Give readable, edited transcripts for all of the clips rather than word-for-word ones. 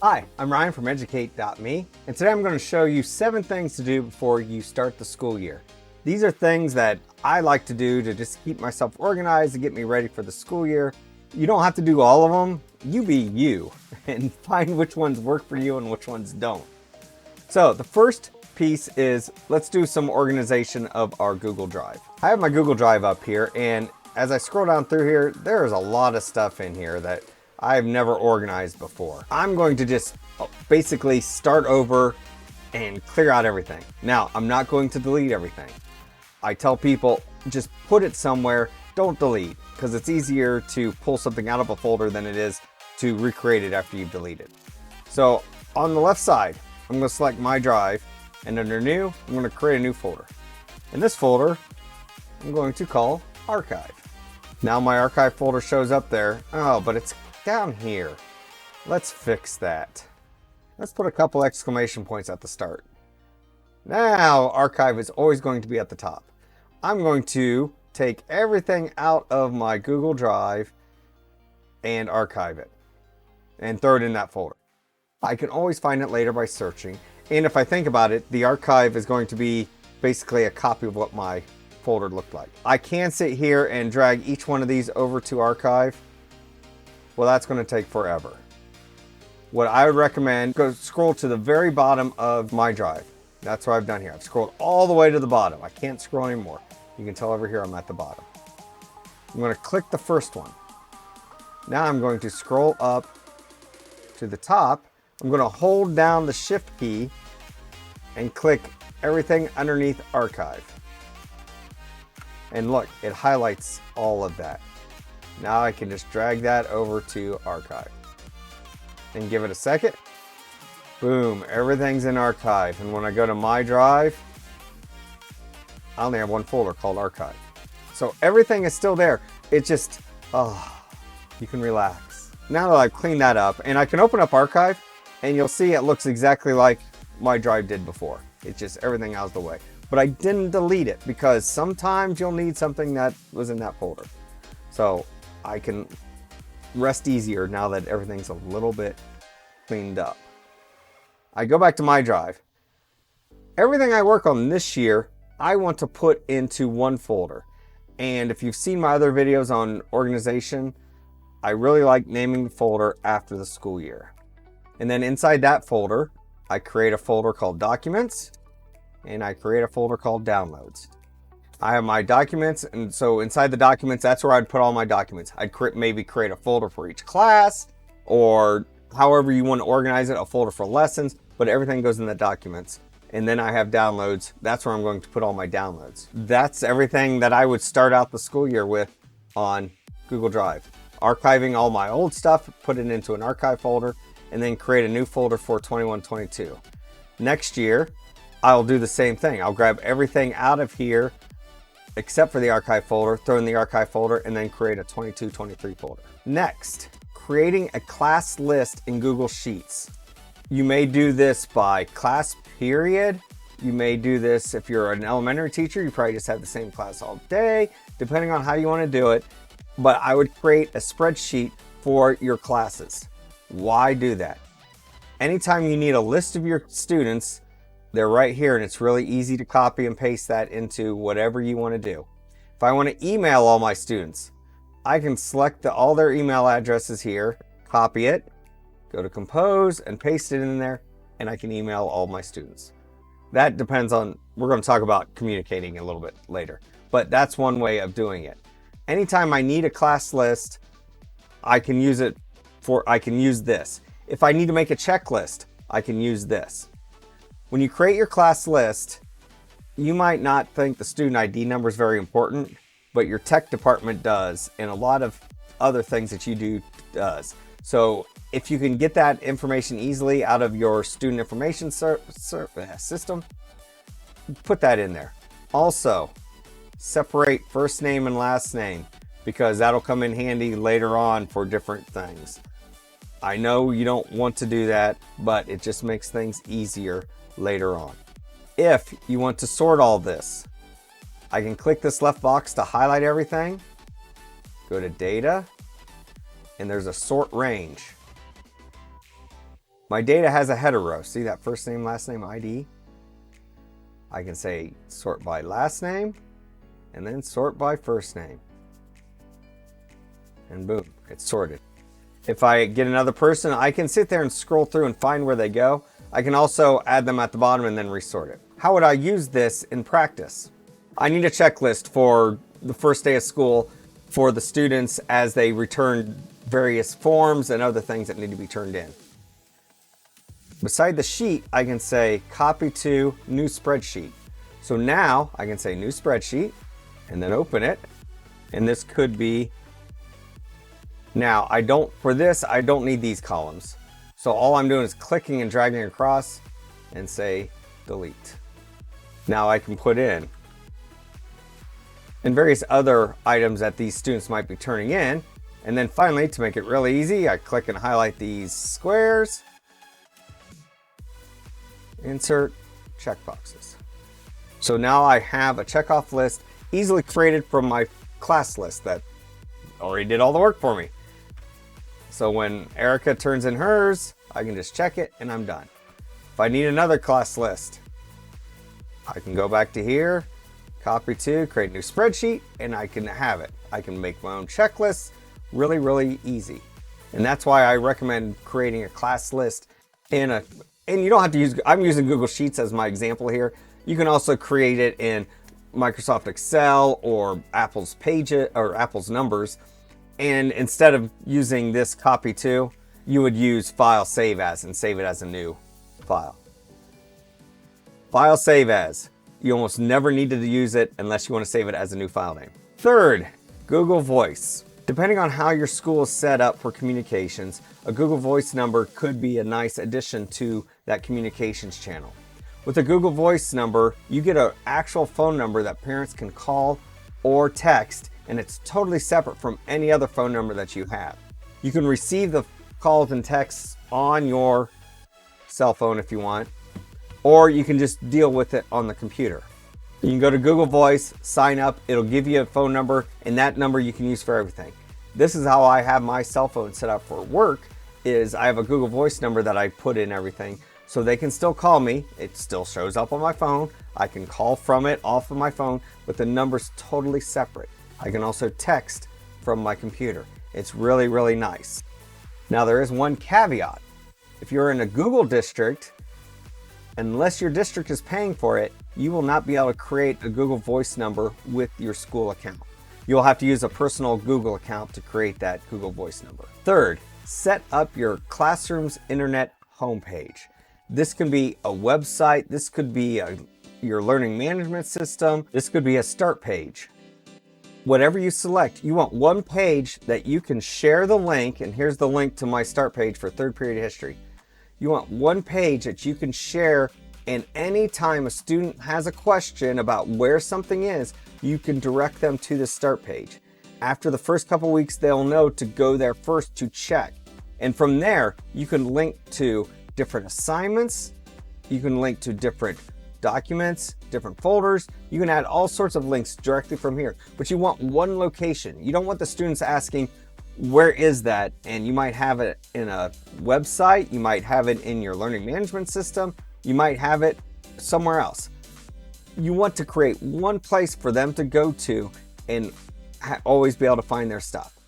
Hi, I'm Ryan from Educate.me, and today I'm going to show you 7 things to do before you start the school year. These are things that I like to do to just keep myself organized and get me ready for the school year. You don't have to do all of them. You be you and find which ones work for you and which ones don't. So the first piece is let's do some organization of our Google Drive. I have my Google Drive up here, and as I scroll down through here, there's a lot of stuff in here that I've never organized before. I'm going to just basically start over and clear out everything. Now, I'm not going to delete everything. I tell people just put it somewhere, don't delete, because it's easier to pull something out of a folder than it is to recreate it after you've deleted. So on the left side, I'm going to select my drive, and under new, I'm going to create a new folder. In this folder, I'm going to call archive. Now my archive folder shows up there. Oh, but it's down here. Let's fix that. Let's put a couple exclamation points at the start. Now archive is always going to be at the top. I'm going to take everything out of my Google Drive and archive it and throw it in that folder. I can always find it later by searching, and if I think about it, the archive is going to be basically a copy of what my folder looked like. I can sit here and drag each one of these over to archive. Well, that's going to take forever. What I would recommend, go scroll to the very bottom of my drive. That's what I've done here. I've scrolled all the way to the bottom. I can't scroll anymore. You can tell over here I'm at the bottom. I'm going to click the first one. Now I'm going to scroll up to the top. I'm going to hold down the shift key and click everything underneath archive. And look, it highlights all of that. Now I can just drag that over to archive and give it a second. Boom, everything's in archive. And when I go to my drive, I only have one folder called archive. So everything is still there. It just, you can relax. Now that I've cleaned that up, and I can open up archive, and you'll see it looks exactly like my drive did before. It's just everything out of the way. But I didn't delete it because sometimes you'll need something that was in that folder. So I can rest easier now that everything's a little bit cleaned up. I go back to my drive. Everything I work on this year, I want to put into one folder. And if you've seen my other videos on organization, I really like naming the folder after the school year. And then inside that folder, I create a folder called Documents, and I create a folder called Downloads. I have my documents, and so inside the documents, that's where I'd put all my documents. I'd maybe create a folder for each class, or however you want to organize it, a folder for lessons, but everything goes in the documents. And then I have downloads. That's where I'm going to put all my downloads. That's everything that I would start out the school year with on Google Drive. Archiving all my old stuff, put it into an archive folder, and then create a new folder for 21-22. Next year, I'll do the same thing. I'll grab everything out of here, except for the archive folder, throw in the archive folder, and then create a 22-23 folder. Next, creating a class list in Google Sheets. You may do this by class period. You may do this if you're an elementary teacher, you probably just have the same class all day, depending on how you want to do it. But I would create a spreadsheet for your classes. Why do that? Anytime you need a list of your students, they're right here, and it's really easy to copy and paste that into whatever you want to do. If I want to email all my students, I can select all their email addresses here, copy it, go to compose and paste it in there, and I can email all my students. That depends on, we're going to talk about communicating a little bit later, but that's one way of doing it. Anytime I need a class list, I can use this. If I need to make a checklist, I can use this. When you create your class list, you might not think the student ID number is very important, but your tech department does, and a lot of other things that you do does. So if you can get that information easily out of your student information system, put that in there. Also, separate first name and last name, because that'll come in handy later on for different things. I know you don't want to do that, but it just makes things easier later on. If you want to sort all this, I can click this left box to highlight everything, go to data, and there's a sort range. My data has a header row. See that first name, last name ID? I can say sort by last name and then sort by first name. And boom, it's sorted. If I get another person, I can sit there and scroll through and find where they go. I can also add them at the bottom and then resort it. How would I use this in practice? I need a checklist for the first day of school for the students as they return various forms and other things that need to be turned in. Beside the sheet, I can say copy to new spreadsheet. So now I can say new spreadsheet and then open it. And this could be, now for this, I don't need these columns. So all I'm doing is clicking and dragging across and say delete. Now I can put in and various other items that these students might be turning in. And then finally, to make it really easy, I click and highlight these squares. Insert checkboxes. So now I have a checkoff list easily created from my class list that already did all the work for me. So when Erica turns in hers, I can just check it and I'm done. If I need another class list, I can go back to here, copy to, create a new spreadsheet, and I can have it. I can make my own checklists really, really easy. And that's why I recommend creating a class list and you don't have to use, I'm using Google Sheets as my example here. You can also create it in Microsoft Excel or Apple's Pages or Apple's Numbers. And instead of using this copy to, you would use file save as and save it as a new file. File save as. You almost never needed to use it unless you want to save it as a new file name. Third, Google Voice. Depending on how your school is set up for communications, a Google Voice number could be a nice addition to that communications channel. With a Google Voice number, you get an actual phone number that parents can call or text, and it's totally separate from any other phone number that you have. You can receive the calls and texts on your cell phone if you want, or you can just deal with it on the computer. You can go to Google Voice, sign up, it'll give you a phone number, and that number you can use for everything. This is how I have my cell phone set up for work, is I have a Google Voice number that I put in everything, so they can still call me. It still shows up on my phone. I can call from it off of my phone, but the number's totally separate. I can also text from my computer. It's really, really nice. Now there is one caveat. If you're in a Google district, unless your district is paying for it, you will not be able to create a Google Voice number with your school account. You'll have to use a personal Google account to create that Google Voice number. Third, set up your classroom's internet homepage. This can be a website, this could be your learning management system, this could be a start page. Whatever you select, you want one page that you can share the link, and here's the link to my start page for third period history. You want one page that you can share, and anytime a student has a question about where something is, you can direct them to the start page. After the first couple weeks, they'll know to go there first to check. And from there, you can link to different assignments, you can link to different documents, different folders. You can add all sorts of links directly from here, but you want one location. You don't want the students asking, where is that? And you might have it in a website, you might have it in your learning management system, you might have it somewhere else. You want to create one place for them to go to and always be able to find their stuff.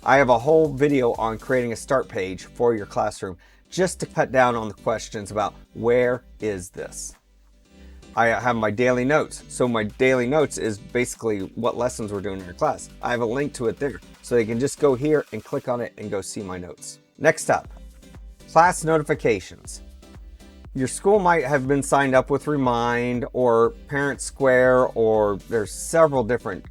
I have a whole video on creating a start page for your classroom just to cut down on the questions about where is this. I have my daily notes. So my daily notes is basically what lessons we're doing in your class. I have a link to it there. So they can just go here and click on it and go see my notes. Next up, class notifications. Your school might have been signed up with Remind or Parent Square, or there's several different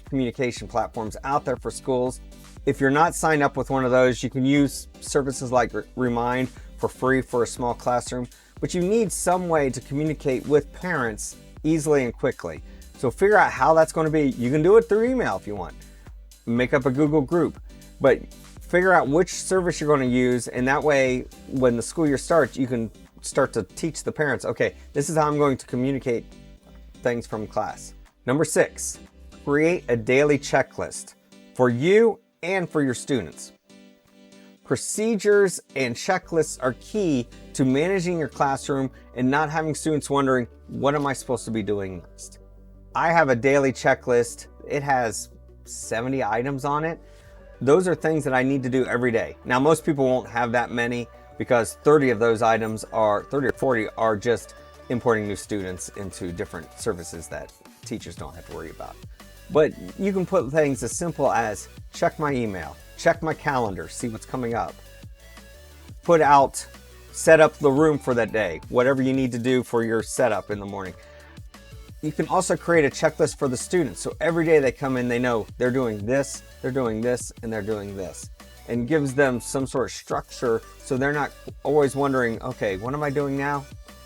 communication platforms out there for schools. If you're not signed up with one of those, you can use services like Remind for free for a small classroom. But you need some way to communicate with parents easily and quickly. So figure out how that's going to be. You can do it through email if you want. Make up a Google group, but figure out which service you're going to use, and that way when the school year starts, you can start to teach the parents, okay, this is how I'm going to communicate things from class. Number 6, create a daily checklist for you and for your students. Procedures and checklists are key to managing your classroom and not having students wondering, what am I supposed to be doing next? I have a daily checklist. It has 70 items on it. Those are things that I need to do every day. Now, most people won't have that many because 30 of those items are, 30 or 40 are just importing new students into different services that teachers don't have to worry about. But you can put things as simple as check my email, check my calendar, see what's coming up. Set up the room for that day, whatever you need to do for your setup in the morning. You can also create a checklist for the students. So every day they come in, they know they're doing this, and they're doing this. And gives them some sort of structure so they're not always wondering, okay, what am I doing now?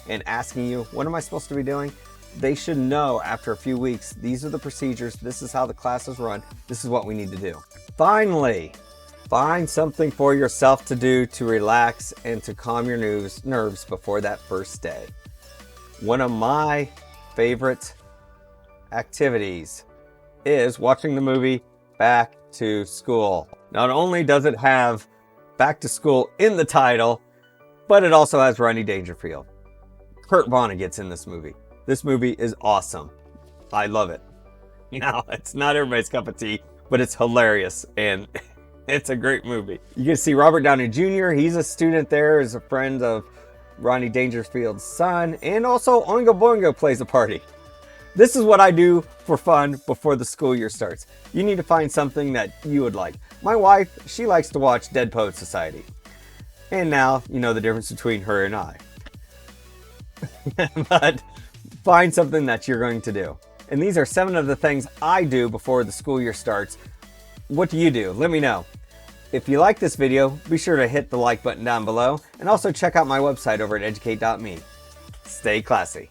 And asking you, what am I supposed to be doing? They should know after a few weeks, these are the procedures, this is how the class is run, this is what we need to do. Finally, find something for yourself to do to relax and to calm your nerves before that first day. One of my favorite activities is watching the movie Back to School. Not only does it have Back to School in the title, but it also has Rodney Dangerfield. Kurt Vonnegut's in this movie. This movie is awesome. I love it. Now, it's not everybody's cup of tea, but it's hilarious and it's a great movie. You can see Robert Downey Jr. He's a student there, is a friend of Rodney Dangerfield's son, and also Oingo Boingo plays a party. This is what I do for fun before the school year starts. You need to find something that you would like. My wife, she likes to watch Dead Poets Society. And now you know the difference between her and I. But find something that you're going to do. And these are 7 of the things I do before the school year starts. What do you do? Let me know. If you like this video, be sure to hit the like button down below and also check out my website over at educate.me. Stay classy.